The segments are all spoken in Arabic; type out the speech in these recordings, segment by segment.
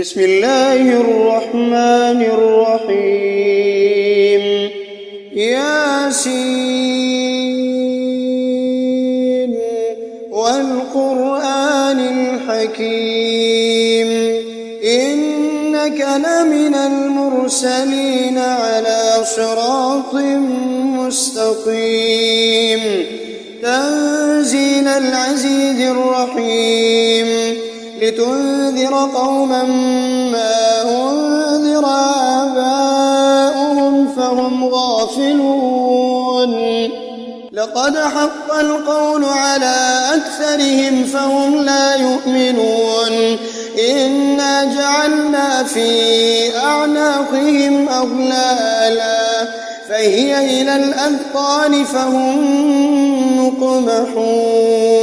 بسم الله الرحمن الرحيم ياسين والقرآن الحكيم إنك لمن المرسلين على صراط مستقيم تنزيل العزيز الرحيم لتنذر قوما ما أنذر آباؤهم فهم غافلون لقد حق القول على أكثرهم فهم لا يؤمنون إنا جعلنا في أعناقهم أغلالا فهي إلى الأذقان فهم مقمحون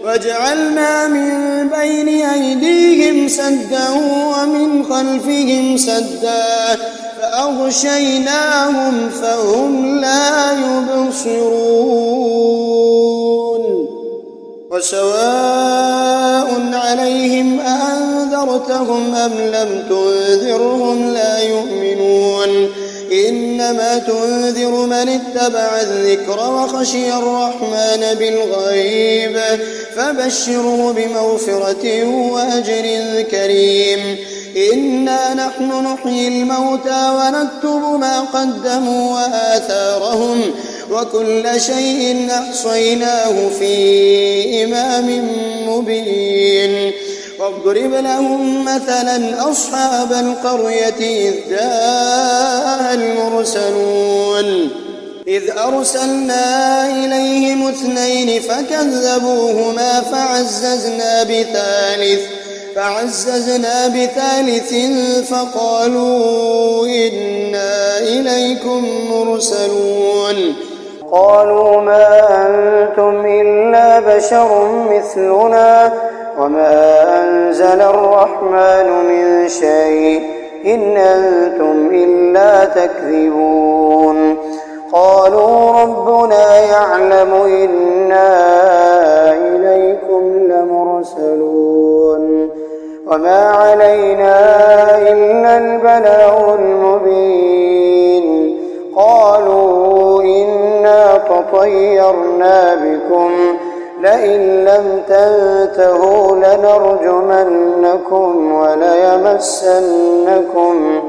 وجعلنا من بين أيديهم سدا ومن خلفهم سدا فأغشيناهم فهم لا يبصرون وسواء عليهم أأنذرتهم أم لم تنذرهم لا يؤمنون إنما تنذر من اتبع الذكر وخشي الرحمن بالغيب فبشره بمغفرة وأجر كريم إنا نحن نحيي الموتى ونكتب ما قدموا وآثارهم وكل شيء أحصيناه في إمام مبين واضرب لهم مثلا أصحاب القرية إذ جاءها المرسلون إذ أرسلنا إليهم اثنين فكذبوهما فعززنا بثالث فقالوا إنا إليكم مرسلون قالوا ما أنتم إلا بشر مثلنا وما أنزل الرحمن من شيء إن أنتم إلا تكذبون قالوا ربنا يعلم إنا إليكم لمرسلون وما علينا إلا البلاغ المبين قالوا إنا تطيرنا بكم لئن لم تنتهوا لنرجمنكم وليمسنكم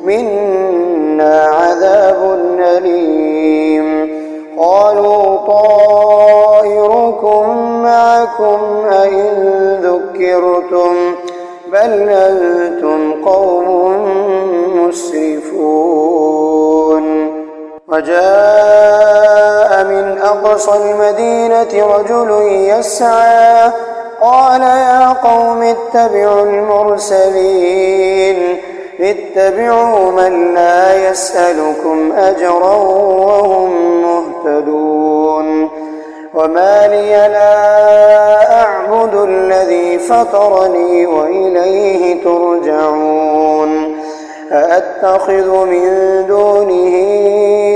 منا عذاب أليم قالوا طائركم معكم أئن ذكرتم بل أنتم قوم مسرفون وجاء من أقصى المدينة رجل يسعى قال يا قوم اتبعوا المرسلين اتبعوا من لا يسألكم أجرا وهم مهتدون وما لي لا أعبد الذي فطرني وإليه ترجعون أأتخذ من دونه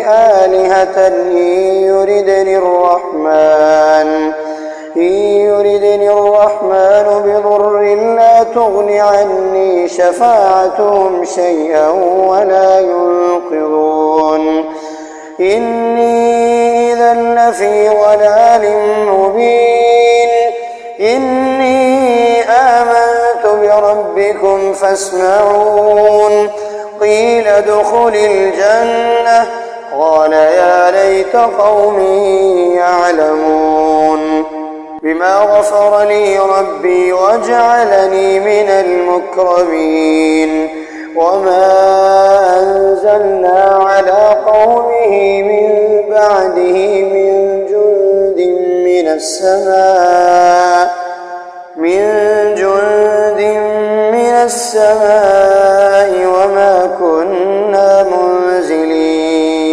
آلهة إن يردني الرحمن بضر لا تغن عني شفاعتهم شيئا ولا ينقذون إني إذا لفي ضلال مبين إني آمنت بربكم فاسمعون قيل ادخل الجنة قال يا ليت قومي يعلمون بما غفر لي ربي وجعلني من المكرمين وما أنزلنا على قومه من بعده من جند من السماء وما كنا منزلين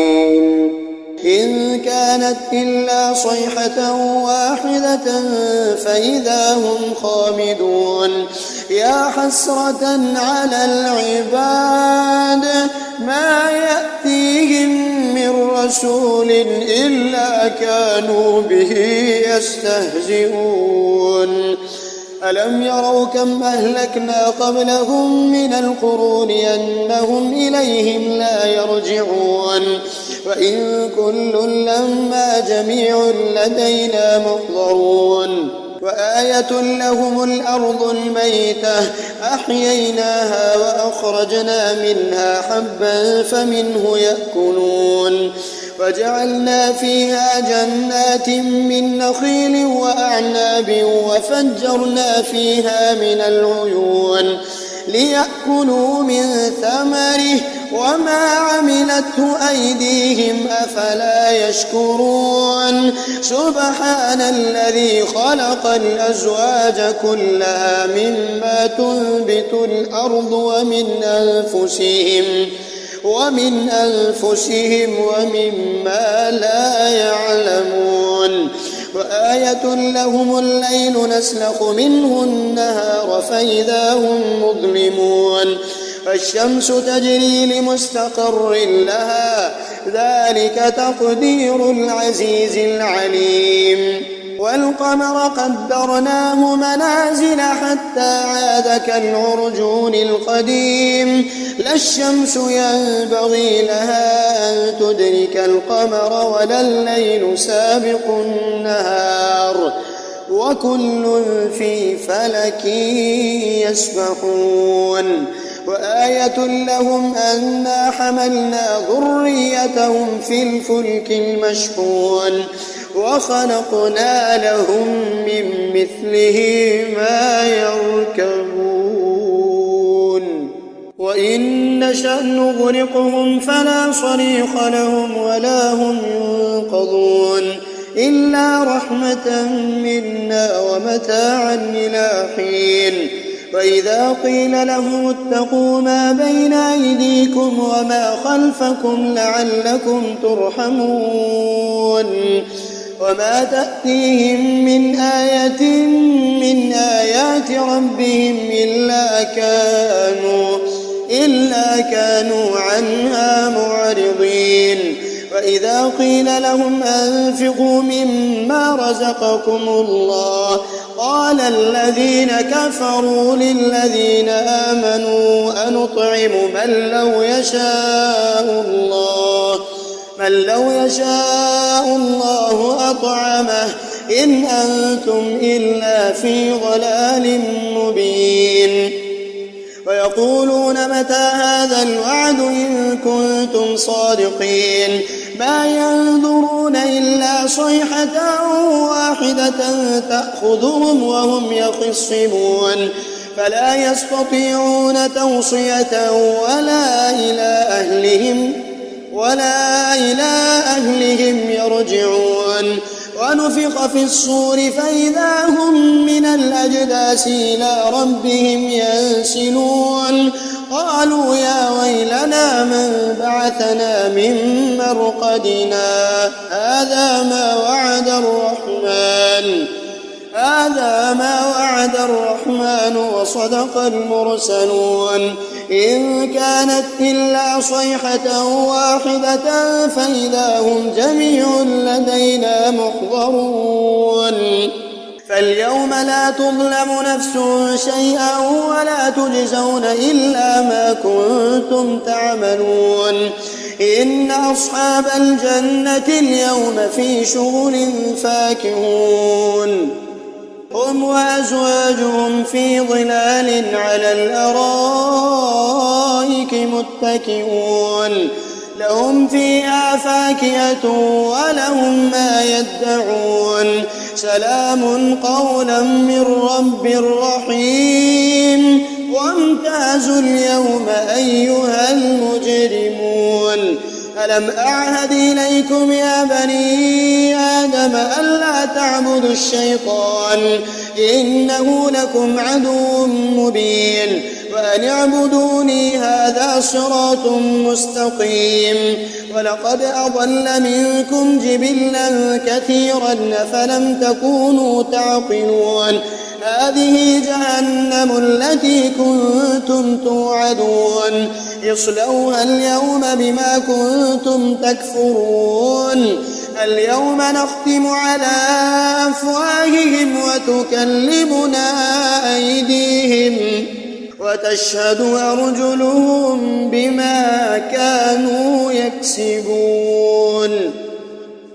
إن كانت إلا صيحة واحدة فإذا هم خامدون يا حسرة على العباد ما يأتيهم من رسول إلا كانوا به يستهزئون ألم يروا كم أهلكنا قبلهم من القرون أنهم إليهم لا يرجعون وإن كل لما جميع لدينا محضرون وآية لهم الأرض الميتة أحييناها وأخرجنا منها حبا فمنه يأكلون وجعلنا فيها جنات من نخيل وأعناب وفجرنا فيها من العيون ليأكلوا من ثمره وما عملته أيديهم أفلا يشكرون سبحان الذي خلق الأزواج كلها مما تنبت الأرض ومن أنفسهم ومما لا يعلمون وآية لهم الليل نسلخ منه النهار فإذا هم مظلمون فالشمس تجري لمستقر لها ذلك تقدير العزيز العليم والقمر قدرناه منازل حتى عاد كالعرجون القديم لا الشمس ينبغي لها أن تدرك القمر ولا الليل سابق النهار وكل في فلك يسبحون وآية لهم أنا حملنا ذريتهم في الفلك المشحون وخلقنا لهم من مثله ما يركبون وإن نشأ نغرقهم فلا صريخ لهم ولا هم ينقذون إلا رحمة منا ومتاعا إلى حين وإذا قيل لهم اتقوا ما بين أيديكم وما خلفكم لعلكم ترحمون وما تأتيهم من آية من آيات ربهم إلا كانوا عنها معرضين وإذا قيل لهم أنفقوا مما رزقكم الله قال الذين كفروا للذين آمنوا أنطعم من لو يشاء الله أطعمه إن أنتم إلا في ضلال مبين ويقولون متى هذا الوعد إن كنتم صادقين ما ينظرون إلا صيحة واحدة تأخذهم وهم يخصمون فلا يستطيعون توصية ولا إلى أهلهم يرجعون ونفخ في الصور فإذا هم من الأجداث إلى ربهم ينسلون قالوا يا ويلنا من بعثنا من مرقدنا هذا ما وعد الرحمن وصدق المرسلون إن كانت إلا صيحة واحدة فإذا هم جميع لدينا محضرون فاليوم لا تظلم نفس شيئا ولا تجزون إلا ما كنتم تعملون إن أصحاب الجنة اليوم في شغل فاكهون هم وأزواجهم في ظلال على الأرائك متكئون لهم فيها فاكهة ولهم ما يدعون سلام قولا من رب رحيم وامتازوا اليوم أيها المجرمون ألم أعهد إليكم يا بني آدم ألا تعبدوا الشيطان إنه لكم عدو مبين وأن اعبدوني هذا صراط مستقيم ولقد أضل منكم جبلا كثيرا فلم تكونوا تعقلون هذه جهنم التي كنتم توعدون اصلوها اليوم بما كنتم تكفرون اليوم نختم على أفواههم وتكلمنا أيديهم وتشهد أرجلهم بما كانوا يكسبون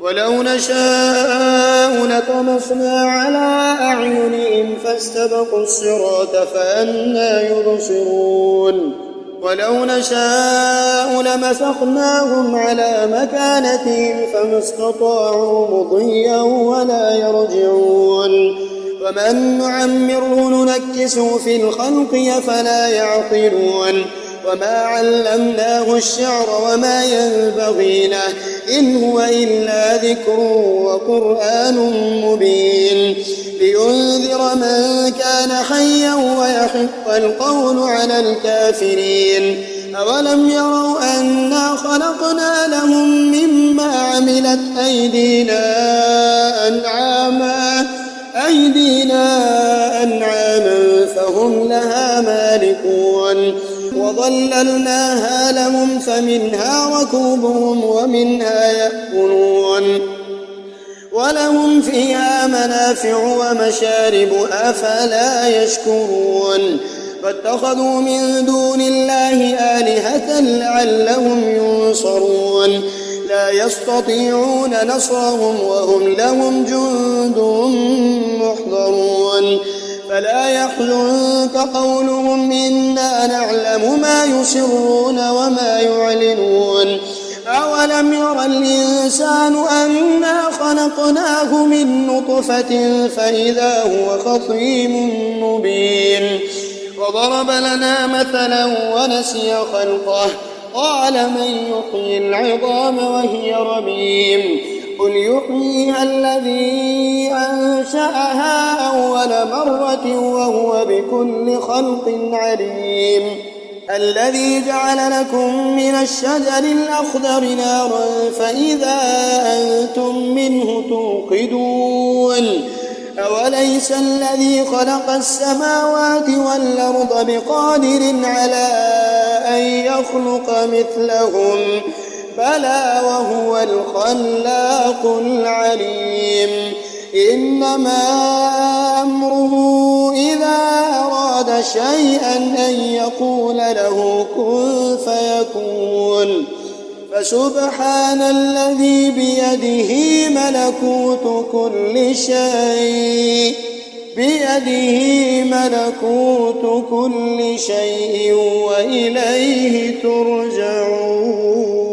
ولو نشاء لطمسنا على أعينهم فاستبقوا الصراط فأنى يبصرون ولو نشاء لمسخناهم على مكانتهم فما استطاعوا مضيا ولا يرجعون ومن نعمره ننكسه في الخلق أفلا يعقلون وما علمناه الشعر وما ينبغي له إن هو إلا ذكر وقرآن مبين لينذر من كان حيا ويحق القول على الكافرين أولم يروا أنا خلقنا لهم مما عملت أيدينا فهم لها مالكون وظللناها لهم فمنها ركوبهم ومنها يأكلون ولهم فيها منافع ومشارب أفلا يشكرون فاتخذوا من دون الله آلهة لعلهم ينصرون لا يستطيعون نصرهم وهم لهم جند محضرون فلا يحزنك قولهم إنا نعلم ما يسرون وما يعلنون أولم ير الإنسان أنا خلقناه من نطفة فإذا هو خصيم مبين وضرب لنا مثلا ونسي خلقه قال من يحيي العظام وهي رميم قل يحييها الذي أنشأها أول مرة وهو بكل خلق عليم الذي جعل لكم من الشجر الأخضر نارا فإذا أنتم منه توقدون أوليس الذي خلق السماوات والأرض بقادر على أن يخلق مثلهم بلى وهو الخلاق العليم إنما أمره إذا أراد شيئا أن يقول له كن فيكون فسبحان الذي بيده ملكوت كل شيء وإليه ترجعون